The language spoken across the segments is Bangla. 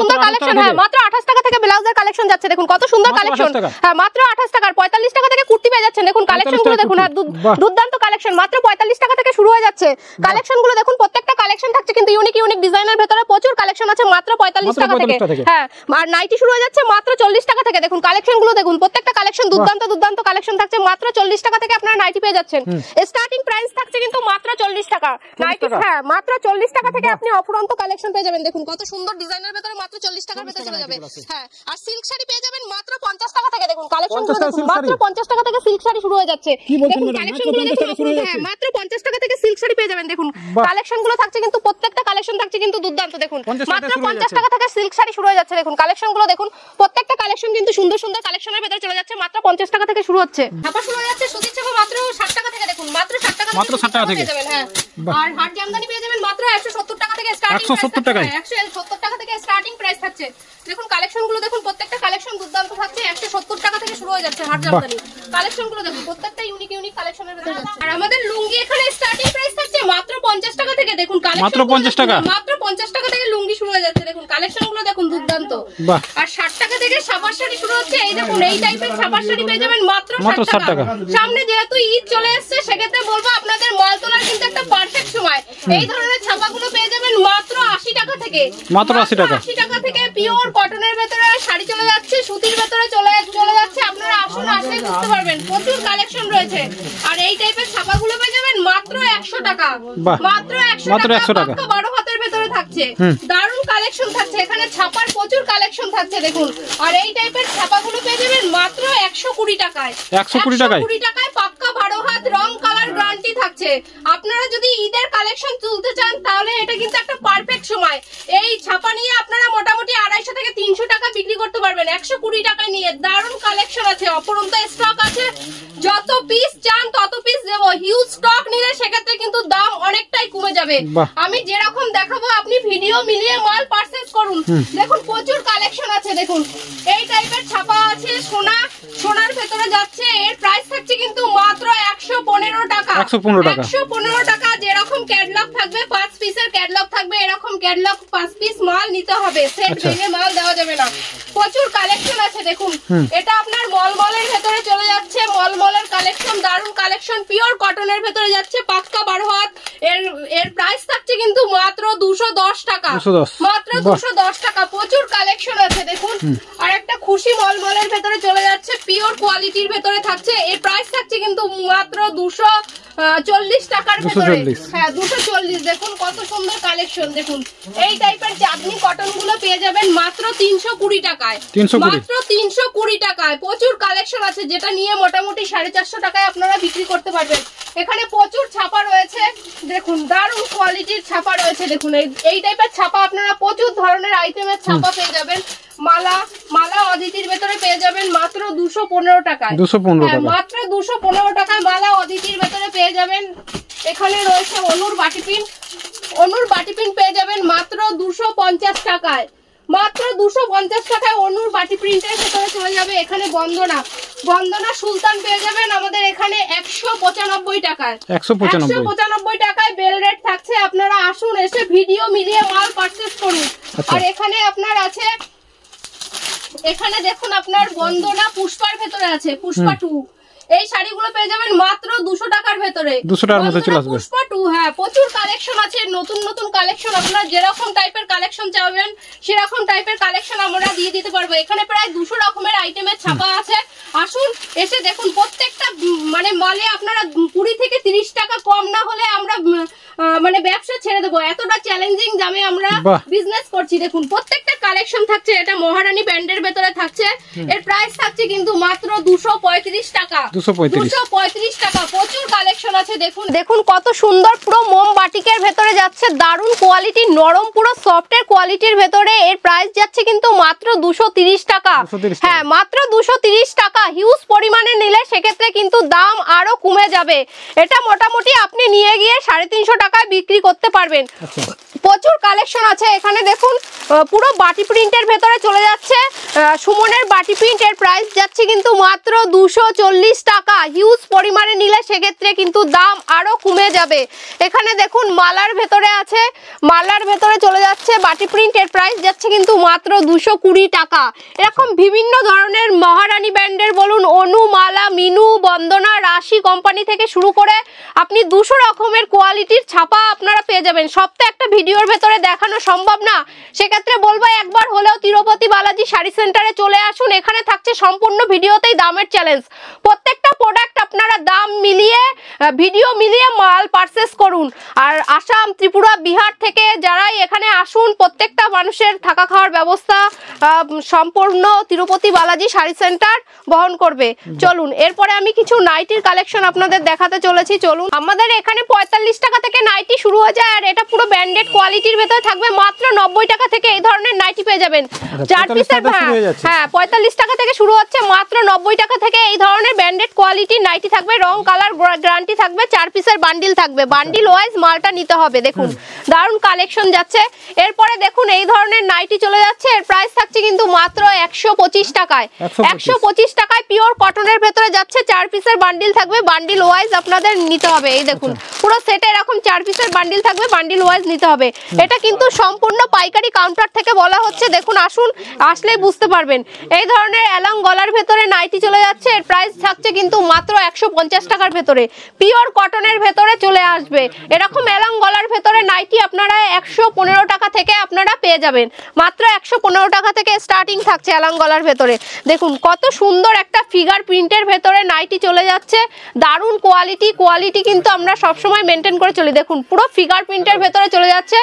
সুন্দর কালেকশন। হ্যাঁ মাত্র 28 টাকা থেকে ব্লাউজের কালেকশন যাচ্ছে, দেখুন কত সুন্দর কালেকশন। হ্যাঁ মাত্র 28 টাকা। 45 টাকা থেকে কুর্তি পেয়ে যাচ্ছেন, দেখুন কালেকশনগুলো দেখুন। হ্যাঁ দুর্দান্ত কালেকশন, মাত্র 45 টাকা থেকে শুরু হয়ে যাচ্ছে কালেকশনগুলো। দেখুন প্রত্যেকটা কালেকশন থাকছে কিন্তু ইউনিক ইউনিক ডিজাইনের ভেতরে প্রচুর কালেকশন আছে, মাত্র 45 টাকা থেকে। হ্যাঁ আর নাইটি শুরু হয়ে যাচ্ছে মাত্র 40 টাকা থেকে। দেখুন কালেকশনগুলো দেখুন, প্রত্যেকটা কালেকশন দুর্দান্ত দুর্দান্ত কালেকশন থাকছে, মাত্র 40 টাকা থেকে আপনারা নাইটি পেয়ে যাচ্ছেন। স্টার্টিং প্রাইস থাকছে কিন্তু মাত্র 40 টাকা নাইটি। হ্যাঁ মাত্র 40 টাকা থেকে আপনি অফুরন্ত কালেকশন পেয়ে যাবেন। দেখুন কত সুন্দর ডিজাইনের ভেতরে মাত্র 40 টাকার ভেতরে চলে যাবে। হ্যাঁ আর সিল্ক শাড়ি পেয়ে যাবেন মাত্র 50 টাকা থেকে। দেখুন কালেকশনগুলো দেখুন, মাত্র 50 টাকা থেকে সিল্ক শাড়ি শুরু হয়ে যাচ্ছে। দেখুন কালেকশনগুলো দেখুন, হ্যাঁ মাত্র 50 টাকা থেকে সিল্ক শাড়ি পেয়ে যাবেন। দেখুন কালেকশনগুলো থাকছে কিন্তু প্রত্যেকটা কালেকশন থাকছে কিন্তু দুর্দান্ত। দেখুন মাত্র 50 টাকা থেকে সিল্ক শাড়ি শুরু হয়ে যাচ্ছে। দেখুন কালেকশনগুলো দেখুন, প্রত্যেকটা কালেকশন কিন্তু সুন্দর সুন্দর কালেকশনের ভেতরে চলে যাচ্ছে, মাত্র 50 টাকা থেকে শুরু হচ্ছে। ছাপা শুরু হয়ে যাচ্ছে সুতির ছাপা মাত্র 60 টাকা থেকে। দেখুন মাত্র 60 টাকা পেয়ে যাবেন। হ্যাঁ আর হাট জামদানি পেয়ে যাবেন মাত্র 170 টাকা থেকে স্টার্টিং। 170 টাকা 170 টাকা থেকে স্টার্টিং প্রাইস থাকছে। দেখুন কালেকশনগুলো দেখুন, প্রত্যেকটা কালেকশন দুর্দান্ত থাকছে, 170 টাকা থেকে শুরু হয়ে যাচ্ছে হাট জামদানি কালেকশনগুলো। দেখুন প্রত্যেকটা ইউনিক ইউনিক কালেকশনের ভেতরে যাচ্ছে। আর আমাদের লুঙ্গি এখানে স্টার্টিং প্রাইস থাকছে মাত্র 50 টাকা থেকে। দেখুন কালেকশন মাত্র 50 টাকা, মাত্র 50 টাকা থেকে লুঙ্গি শুরু হয়ে যাচ্ছে। দেখুন কালেকশনগুলো দেখুন দুর্দান্ত। আর 60 টাকা থেকে সাপার শাড়ি শুরু হচ্ছে। এই দেখুন এই টাইপের সাপার শাড়ি পেয়ে যাবেন মাত্র 60 টাকা। সামনে যেহেতু ঈদ চলে আসছে সেক্ষেত্রে বলবো আপনাদের মাল তোলার কিন্তু একটা পারফেক্ট সময়। এই ধরনের ছাপাগুলো পেয়ে যাবেন মাত্র 80 টাকা থেকে। মাত্র 80 টাকা থেকে পিওর কটনের ভেতরে শাড়ি চলে যাচ্ছে, সুতির ভেতরে চলে যাচ্ছে। আপনারা আসুন, আসলে বুঝতে পারবেন প্রচুর কালেকশন রয়েছে। আর এই টাইপের ছাপাগুলো পেয়ে যাবেন মাত্র 100 টাকা, মাত্র 100 টাকা। 12 হাতের ভেতরে থাকছে, দারুণ কালেকশন থাকছে এখানে, ছাপার প্রচুর কালেকশন থাকছে দেখুন। আর এই টাইপের ছাপাগুলো পেয়ে যাবেন মাত্র 120 টাকায়। 120 টাকায় পাক্কা 12 হাত রং কালার গ্যারান্টি থাকছে। আপনারা যদি ঈদের কালেকশন তুলতে চান তাহলে এটা কিন্তু একটা পারফেক্ট সময়। এই ছাপা নিয়ে আপনারা মোটামুটি 250 থেকে 300 টাকা বিক্রি করতে পারবেন 120 টাকায় নিয়ে। দারুণ কালেকশন আছে, অপরন্ত স্টক আছে, যত পিস চান তত পিস দেব। হিউজ স্টক নিলে সেক্ষেত্রে কিন্তু দাম অনেকটাই কমে যাবে। আমি যেরকম দেখাবো আপনি ভিডিও মিলিয়ে মাল পারচেজ করুন। দেখুন প্রচুর কালেকশন আছে। দেখুন এই টাইপের ছাপা আছে, সোনার ভেতরে যাচ্ছে। এর প্রাইস থাকছে কিন্তু মাত্র 115 টাকা। 115 টাকা। যেরকম ক্যাটালগ থাকবে 5 পিসের ক্যাটালগ থাকবে, এরকম ক্যাটালগ 5 পিস মাল নিতে হবে, সেট ভেঙে মাল দেওয়া যাবে না। প্রচুর কালেকশন আছে। দেখুন এটা আপনার মলমলের ভেতরে চলে যাচ্ছে, মলমলের কালেকশন, দারুণ কালেকশন, পিওর কটনের ভেতরে যাচ্ছে, পাক্কা 12 হাত। এর প্রাইস থাকছে কিন্তু মাত্র 210 টাকা, মাত্র 210 টাকা। প্রচুর কালেকশন আছে দেখুন। আর একটা খুশি মলমলের ভেতরে চলে যাচ্ছে, পিওর কোয়ালিটির ভেতরে থাকছে। এর প্রাইস থাকছে কিন্তু মাত্র 240 টাকার ভেতরে। হ্যাঁ 240। দেখুন কত সুন্দর কালেকশন। দেখুন এই টাইপের চাঁদনি কটন গুলো পেয়ে যাবেন মাত্র 320 টাকায়, মাত্র 320 টাকায়। প্রচুর কালেকশন আছে যেটা নিয়ে মোটামুটি 450 টাকায় আপনারা বিক্রি করতে পারবেন। এখানে প্রচুর ছাপা রয়েছে, দেখুন দারুণ কোয়ালিটির ছাপা রয়েছে। দেখুন এই টাইপের ছাপা আপনারা প্রচুর ধরনের আইটেমের ছাপা পেয়ে যাবেন। মালা অদিতির ভেতরে পেয়ে যাবেন মাত্র 215 টাকায়, মাত্র 215 টাকায় মালা অদিতির ভেতরে পেয়ে যাবেন। এখানে রয়েছে অনুর বাটিপিন পেয়ে যাবেন মাত্র 250 টাকায়, মাত্র 250 টাকায় অনুর বাটি প্রিন্টের ভেতরে চলে যাবে। এখানে বন্দনা সুলতান পেয়ে যাবেন আমাদের এখানে 195 টাকায়, 195 টাকায় বেল রেট থাকছে। আপনারা আসুন, এসে ভিডিও মিলিয়ে মাল পারচেজ করুন। আর এখানে আপনার আছে, এখানে দেখুন আপনার বন্দনা পুষ্পার ভেতরে আছে, পুষ্পা 2। এই শাড়িগুলো পেয়ে যাবেন মাত্র 200 টাকার ভেতরে, 200 টাকার মধ্যে চলে আসবে পুষ্পা 2। হ্যাঁ প্রচুর কালেকশন আছে, নতুন নতুন কালেকশন। আপনারা যেরকম টাইপের কালেকশন চাইবেন সেরকম টাইপের কালেকশন আমরা দিয়ে দিতে পারবো। এখানে প্রায় 200 রকমের আইটেমের ছাপা আছে। আসুন এসে দেখুন, প্রত্যেকটা মানে মালে আপনারা 20 থেকে 30 টাকা কম না হলে আমরা মানে ব্যবসা ছেড়ে দেবো। এতটা চ্যালেঞ্জিং দামে আমরা বিজনেস করছি। দেখুন প্রত্যেকটা কালেকশন থাকছে, এটা মহারানী ব্র্যান্ডের ভেতরে থাকছে। এর প্রাইস থাকছে কিন্তু মাত্র 235 টাকা, 235 টাকা। প্রচুর কালেকশন আছে। দেখুন কত সুন্দর, পুরো মোম বাটিকের ভেতরে যাচ্ছে, দারুণ কোয়ালিটি, নরম, পুরো সফটের কোয়ালিটির ভেতরে। এর প্রাইস যাচ্ছে কিন্তু মাত্র 230 টাকা। হ্যাঁ মাত্র 230 টাকা। হিউজ পরিমাণে নিলে সেক্ষেত্রে কিন্তু দাম আরো কমে যাবে। এটা মোটামুটি আপনি নিয়ে গিয়ে 350 টাকায় বিক্রি করতে পারবেন। প্রচুর কালেকশন আছে এখানে দেখুন, পুরো বাটি প্রিন্টের ভেতরে চলে যাচ্ছে। সুমনের বাটি প্রিন্টের প্রাইস যাচ্ছে কিন্তু মাত্র 240 টাকা। হিউজ পরিমাণে নিলে সেক্ষেত্রে কিন্তু দাম আরো কমে যাবে। এখানে দেখুন মালার ভেতরে আছে, মালার ভেতরে চলে যাচ্ছে বাটি প্রিন্টের প্রাইস যাচ্ছে কিন্তু মাত্র 220 টাকা। এরকম বিভিন্ন ধরনের মহারানী ব্র্যান্ডের বলুন, অনু, মালা, মিনু, বন্দনা, রাশি কোম্পানি থেকে শুরু করে আপনি 200 রকমের কোয়ালিটির ছাপা আপনারা পেয়ে যাবেন। সব তো একটা ভিডিওর ভেতরে দেখানো সম্ভব না, সেক্ষেত্রে বলবো একবার হলেও তিরুপতি বালাজি শাড়ি সেন্টারে চলে আসুন। এখানে থাকছে সম্পূর্ণ ভিডিওতেই দামের চ্যালেঞ্জ। প্রত্যেকটা প্রোডাক্ট আপনারা দাম মিলিয়ে ভিডিও মিলিয়ে মাল পারচেস করুন। আর আসাম, ত্রিপুরা, বিহার থেকে যারাই এখানে আসুন, প্রত্যেকটা মানুষের থাকা খাওয়ার ব্যবস্থা সম্পূর্ণ তিরুপতি বালাজি শাড়ি সেন্টার বহন করবে। চলুন এরপরে আমি কিছু নাইটির কালেকশন আপনাদের দেখাতে চলেছি। চলুন, আমাদের এখানে 45 টাকা থেকে নাইটি শুরু হয়ে যায়, আর এটা পুরো ব্র্যান্ডেড কোয়ালিটির ভেতরে থাকবে। মাত্র 90 টাকা থেকে এই ধরনের নাইটি পেয়ে যাবেন। 4 পিসের, হ্যাঁ 45 টাকা থেকে শুরু হচ্ছে, মাত্র 90 টাকা থেকে এই ধরনের ব্র্যান্ডেড কোয়ালিটির নাইটি থাকবে। রং কালার গ্যারান্টি থাকবে, 4 পিসের বান্ডিল থাকবে, বান্ডিল ওয়াইজ মালটা নিতে হবে। দেখুন দারুণ কালেকশন যাচ্ছে। এরপরে দেখুন এই ধরনের নাইটি চলে যাচ্ছে, এর প্রাইস থাকছে কিন্তু মাত্র 125 টাকায়। 125 টাকায় পিওর কটনের ভেতরে যাচ্ছে, 4 পিসের বান্ডিল থাকবে, বান্ডিল ওয়াইজ আপনাদের নিতে হবে। এই দেখুন পুরো সেটে এরকম 4 পিসের বান্ডিল থাকবে, বান্ডিল ওয়াইজ নিতে হবে। এটা কিন্তু সম্পূর্ণ পাইকারি কাউন্টার থেকে বলা হচ্ছে। দেখুন আসুন, আসলেই বুঝতে পারবেন। এই ধরনের এলং গলার ভেতরে নাইটি চলে যাচ্ছে, এর প্রাইস থাকছে কিন্তু মাত্র 150 টাকার ভেতরে। পিওর কটনের ভেতরে চলে আসবে। এরকম এলং গলার ভেতরে নাইটি আপনারা 115 টাকা থেকে আপনারা পেয়ে যাবেন। মাত্র 115 টাকা থেকে স্টার্টিং থাকছে এলং গলার ভেতরে। দেখুন কত সুন্দর একটা ফিগার প্রিন্টের ভেতরে নাইটি চলে যাচ্ছে। দারুণ কোয়ালিটি কিন্তু আমরা সবসময় মেনটেন করে চলি। দেখুন পুরো ফিগার প্রিন্টের ভেতরে চলে যাচ্ছে,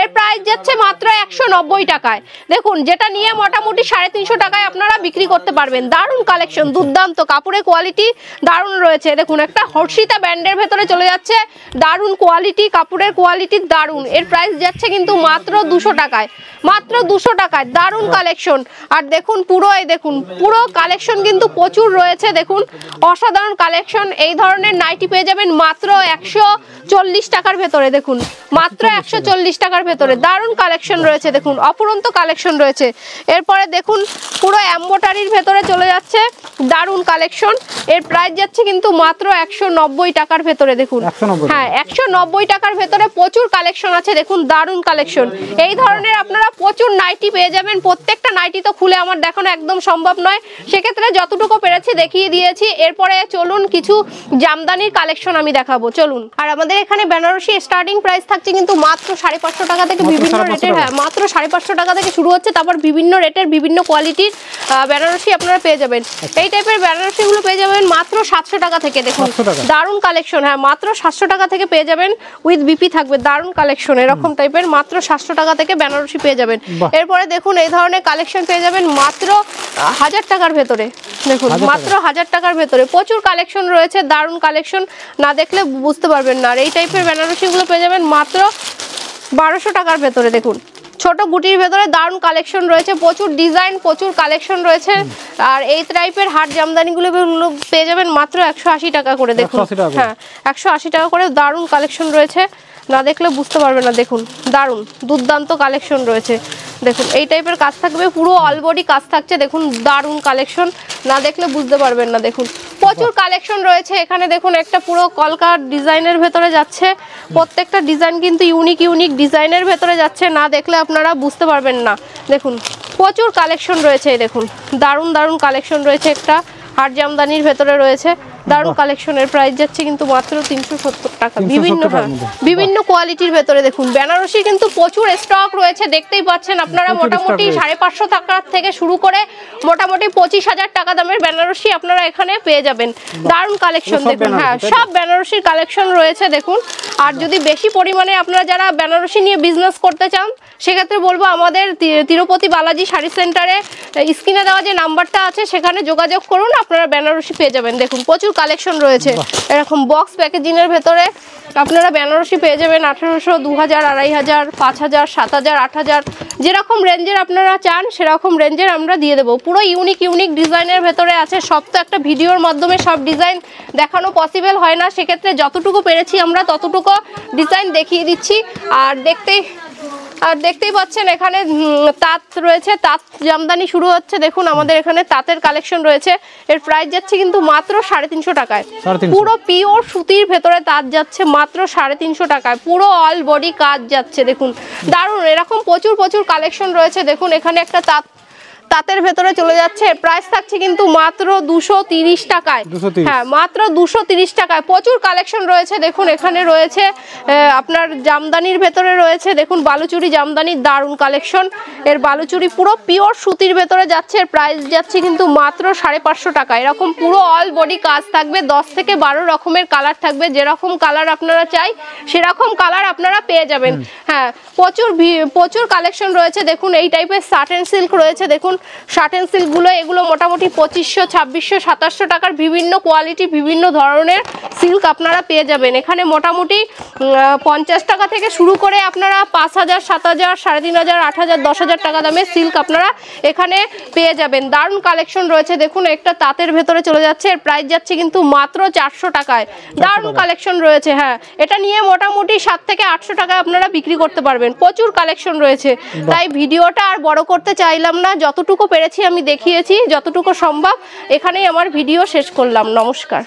এর প্রাইস যাচ্ছে মাত্র 190 টাকায়। দেখুন যেটা নিয়ে মোটামুটি 350 টাকায় আপনারা বিক্রি করতে পারবেন। দারুণ কালেকশন, দুর্দান্ত কাপড়ের কোয়ালিটি দারুণ রয়েছে। দেখুন একটা হর্ষিতা ব্র্যান্ডের ভেতরে চলে যাচ্ছে, দারুণ কোয়ালিটি, কাপড়ের কোয়ালিটি দারুণ। এর প্রাইস যাচ্ছে কিন্তু মাত্র 200 টাকায়, মাত্র 200 টাকায়। দারুণ কালেকশন। আর দেখুন পুরো, এই দেখুন পুরো কালেকশন কিন্তু প্রচুর রয়েছে। দেখুন অসাধারণ কালেকশন। এই ধরনের নাইটি পেয়ে যাবেন মাত্র 140 টাকার ভেতরে। দেখুন মাত্র 140 টাকার ভেতরে দারুণ কালেকশন রয়েছে। দেখুন অপরন্ত কালেকশন রয়েছে। এরপরে দেখুন পুরো এমব্রয়ডারির ভেতরে চলে যাচ্ছে, দারুণ কালেকশন। এর প্রাইস যাচ্ছে কিন্তু মাত্র 190 টাকার ভেতরে। দেখুন হ্যাঁ 190 টাকার ভেতরে প্রচুর কালেকশন আছে। দেখুন দারুণ কালেকশন। এই ধরনের আপনারা প্রচুর নাইটি পেয়ে যাবেন। প্রত্যেকটা নাইটি তো খুলে আমার দেখানো একদম সম্ভব নয়, সেক্ষেত্রে যতটুকু পেরেছি দেখিয়ে দিয়েছি। এরপরে চলুন কিছু জামদানির কালেকশন আমি দেখাবো। চলুন। আর আমাদের এখানে বেনারসি স্টার্টিং প্রাইস থাকছে কিন্তু মাত্র 550 টাকা থেকে বিভিন্ন রেটের, হ্যাঁ মাত্র 550 টাকা থেকে শুরু হচ্ছে। তারপর বিভিন্ন রেটের বিভিন্ন কোয়ালিটির বেনারসি আপনারা পেয়ে যাবেন। এই টাইপের বেনারসি গুলো পেয়ে যাবেন মাত্র 700 টাকা থেকে। দেখুন দারুণ কালেকশন, হ্যাঁ মাত্র 700 টাকা থেকে পেয়ে যাবেন। উইথ বিপি থাকবে, দারুণ কালেকশন। এরকম টাইপের মাত্র 700 টাকা থেকে বেনারসি পেয়ে যাবেন। এরপরে দেখুন এই ধরনের কালেকশন পেয়ে যাবেন মাত্র 1000 টাকার ভেতরে। দেখুন মাত্র 1000 টাকার ভেতরে প্রচুর কালেকশন রয়েছে, দারুণ কালেকশন, না দেখলে বুঝতে পারবেন না। আর এই টাইপের বেনারসি গুলো পেয়ে যাবেন মাত্র 1200 টাকার ভেতরে। দেখুন ছোট গুটির ভেতরে দারুণ কালেকশন রয়েছে, প্রচুর ডিজাইন, প্রচুর কালেকশন রয়েছে। আর এই টাইপের হাট জামদানিগুলো পেয়ে যাবেন মাত্র 180 টাকা করে। দেখুন হ্যাঁ 180 টাকা করে দারুণ কালেকশন রয়েছে, না দেখলে বুঝতে পারবে না। দেখুন দারুণ দুর্দান্ত কালেকশন রয়েছে। দেখুন এই টাইপের কাজ থাকবে, পুরো অল বডি কাজ থাকছে। দেখুন দারুণ কালেকশন, না দেখলে বুঝতে পারবেন না। দেখুন প্রচুর কালেকশন রয়েছে এখানে। দেখুন একটা পুরো কলকার ডিজাইনের ভেতরে যাচ্ছে, প্রত্যেকটা ডিজাইন কিন্তু ইউনিক ডিজাইনের ভেতরে যাচ্ছে, না দেখলে আপনারা বুঝতে পারবেন না। দেখুন প্রচুর কালেকশন রয়েছে। দেখুন দারুণ কালেকশন রয়েছে, একটা হাট জামদানির ভেতরে রয়েছে দারুণ কালেকশনের। প্রাইস যাচ্ছে কিন্তু মাত্র 370 টাকা। বিভিন্ন কোয়ালিটির ভেতরে দেখুন বেনারসি কিন্তু প্রচুর স্টক রয়েছে, দেখতেই পাচ্ছেন আপনারা। মোটামুটি 550 টাকা থেকে শুরু করে মোটামুটি 25,000 টাকা দামের বেনারসি আপনারা এখানে পেয়ে যাবেন। দারুণ কালেকশন দেখুন, হ্যাঁ সব বেনারসির কালেকশন রয়েছে। দেখুন আর যদি বেশি পরিমাণে আপনারা যারা বেনারসি নিয়ে বিজনেস করতে চান, সেক্ষেত্রে বলবো আমাদের তিরুপতি বালাজি শাড়ি সেন্টারে স্ক্রিনে দেওয়া যে নাম্বারটা আছে সেখানে যোগাযোগ করুন, আপনারা বেনারসি পেয়ে যাবেন। দেখুন প্রচুর কালেকশন রয়েছে। এরকম বক্স প্যাকেজিং এর ভেতরে আপনারা বেনারসি পেয়ে যাবেন 1800, 2000, 2500, 5000, 7000, 8000, যেরকম রেঞ্জের আপনারা চান সেরকম রেঞ্জের আমরা দিয়ে দেবো। পুরো ইউনিক ডিজাইনের ভেতরে আছে। সব তো একটা ভিডিওর মাধ্যমে সব ডিজাইন দেখানো পসিবল হয় না, সেক্ষেত্রে যতটুকু পেরেছি আমরা ততটুকু ডিজাইন দেখিয়ে দিচ্ছি। আর দেখতেই আর দেখতেই পাচ্ছেন এখানে তাঁত রয়েছে, তাঁত জামদানি শুরু হচ্ছে। দেখুন আমাদের এখানে তাঁতের কালেকশন রয়েছে, এর প্রাইস যাচ্ছে কিন্তু মাত্র 350 টাকায়। পুরো পিওর সুতির ভেতরে তাঁত যাচ্ছে মাত্র 350 টাকায়, পুরো অল বডি কাজ যাচ্ছে। দেখুন দারুণ, এরকম প্রচুর প্রচুর কালেকশন রয়েছে। দেখুন এখানে একটা তাঁতের ভেতরে চলে যাচ্ছে, প্রাইস থাকছে কিন্তু মাত্র 230 টাকায়। হ্যাঁ মাত্র 230 টাকায় প্রচুর কালেকশন রয়েছে। দেখুন এখানে রয়েছে আপনার জামদানির ভেতরে রয়েছে, দেখুন বালুচুরি জামদানির দারুণ কালেকশন। এর বালুচুরি পুরো পিওর সুতির ভেতরে যাচ্ছে, এর প্রাইস যাচ্ছে কিন্তু মাত্র 550 টাকা। এরকম পুরো অল বডি কাজ থাকবে, 10 থেকে 12 রকমের কালার থাকবে, যেরকম কালার আপনারা চাই সেরকম কালার আপনারা পেয়ে যাবেন। হ্যাঁ প্রচুর কালেকশন রয়েছে। দেখুন এই টাইপের সাটেন সিল্ক রয়েছে, দেখুন সাটেন সিল্কগুলো এগুলো মোটামুটি 2500, 2600, 2700 টাকার বিভিন্ন কোয়ালিটি বিভিন্ন ধরনের সিল্ক আপনারা পেয়ে যাবেন। এখানে মোটামুটি 50 টাকা থেকে শুরু করে আপনারা 5000, 7000, 3500, 8000, 10000 টাকা দামের সিল্ক আপনারা এখানে পেয়ে যাবেন। দারুণ কালেকশন রয়েছে। দেখুন একটা তাঁতের ভেতরে চলে যাচ্ছে, এর প্রাইস যাচ্ছে কিন্তু মাত্র 400 টাকায়। দারুণ কালেকশন রয়েছে। হ্যাঁ এটা নিয়ে মোটামুটি 7 থেকে 800 টাকায় আপনারা বিক্রি করতে পারবেন, প্রচুর কালেকশন রয়েছে। তাই ভিডিওটা আর বড় করতে চাইলাম না, যতটুকু পেরেছি আমি দেখিয়েছি, যতটুকু সম্ভব এখানেই আমার ভিডিও শেষ করলাম। নমস্কার।